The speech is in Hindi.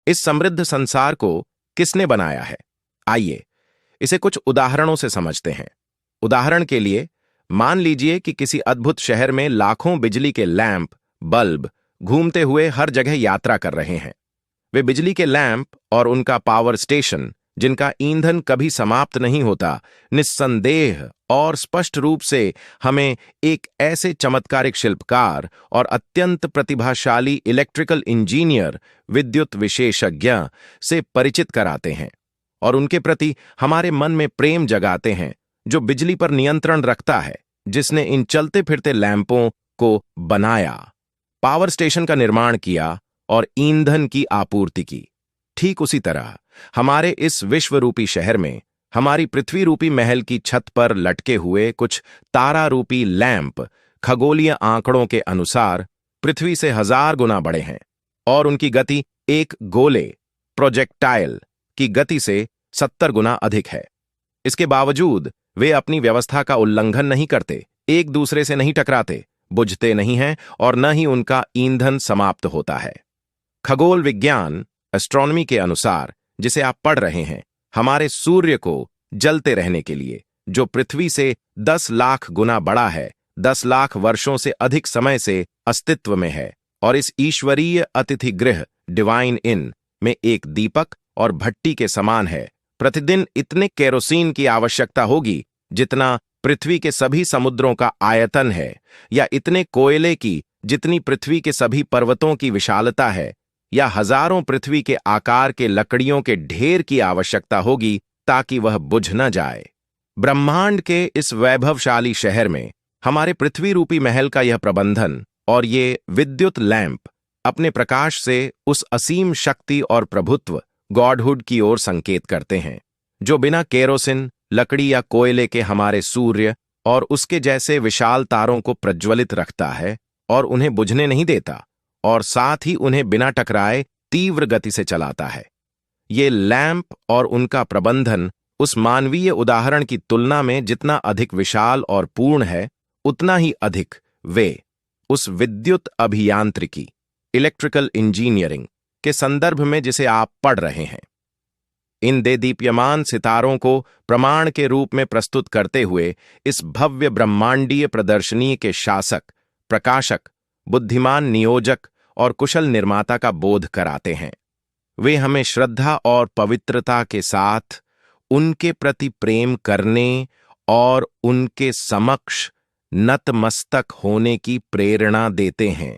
इस समृद्ध संसार को किसने बनाया है? आइए इसे कुछ उदाहरणों से समझते हैं। उदाहरण के लिए मान लीजिए कि किसी अद्भुत शहर में लाखों बिजली के लैंप, बल्ब घूमते हुए हर जगह यात्रा कर रहे हैं। वे बिजली के लैंप और उनका पावर स्टेशन, जिनका ईंधन कभी समाप्त नहीं होता, निस्संदेह और स्पष्ट रूप से हमें एक ऐसे चमत्कारिक शिल्पकार और अत्यंत प्रतिभाशाली इलेक्ट्रिकल इंजीनियर, विद्युत विशेषज्ञ से परिचित कराते हैं और उनके प्रति हमारे मन में प्रेम जगाते हैं, जो बिजली पर नियंत्रण रखता है, जिसने इन चलते फिरते लैंपों को बनाया, पावर स्टेशन का निर्माण किया और ईंधन की आपूर्ति की। ठीक उसी तरह हमारे इस विश्वरूपी शहर में हमारी पृथ्वी रूपी महल की छत पर लटके हुए कुछ तारा रूपी लैंप खगोलीय आंकड़ों के अनुसार पृथ्वी से 1000 गुना बड़े हैं और उनकी गति एक गोले, प्रोजेक्टाइल की गति से 70 गुना अधिक है। इसके बावजूद वे अपनी व्यवस्था का उल्लंघन नहीं करते, एक दूसरे से नहीं टकराते, बुझते नहीं हैं और न ही उनका ईंधन समाप्त होता है। खगोल विज्ञान, एस्ट्रोनॉमी के अनुसार, जिसे आप पढ़ रहे हैं, हमारे सूर्य को जलते रहने के लिए, जो पृथ्वी से 10 लाख गुना बड़ा है, 10 लाख वर्षों से अधिक समय से अस्तित्व में है और इस ईश्वरीय अतिथि गृह डिवाइन इन में एक दीपक और भट्टी के समान है। प्रतिदिन इतने केरोसिन की आवश्यकता होगी जितना पृथ्वी के सभी समुद्रों का आयतन है, या इतने कोयले की जितनी पृथ्वी के सभी पर्वतों की विशालता है, या हजारों पृथ्वी के आकार के लकड़ियों के ढेर की आवश्यकता होगी ताकि वह बुझ न जाए। ब्रह्मांड के इस वैभवशाली शहर में हमारे पृथ्वी रूपी महल का यह प्रबंधन और ये विद्युत लैंप अपने प्रकाश से उस असीम शक्ति और प्रभुत्व, गॉडहुड की ओर संकेत करते हैं, जो बिना केरोसिन, लकड़ी या कोयले के हमारे सूर्य और उसके जैसे विशाल तारों को प्रज्वलित रखता है और उन्हें बुझने नहीं देता, और साथ ही उन्हें बिना टकराए तीव्र गति से चलाता है। ये लैंप और उनका प्रबंधन उस मानवीय उदाहरण की तुलना में जितना अधिक विशाल और पूर्ण है, उतना ही अधिक वे उस विद्युत अभियांत्रिकी, इलेक्ट्रिकल इंजीनियरिंग के संदर्भ में जिसे आप पढ़ रहे हैं। इन देदीप्यमान सितारों को प्रमाण के रूप में प्रस्तुत करते हुए इस भव्य ब्रह्मांडीय प्रदर्शनी के शासक, प्रकाशक, बुद्धिमान नियोजक और कुशल निर्माता का बोध कराते हैं। वे हमें श्रद्धा और पवित्रता के साथ उनके प्रति प्रेम करने और उनके समक्ष नतमस्तक होने की प्रेरणा देते हैं।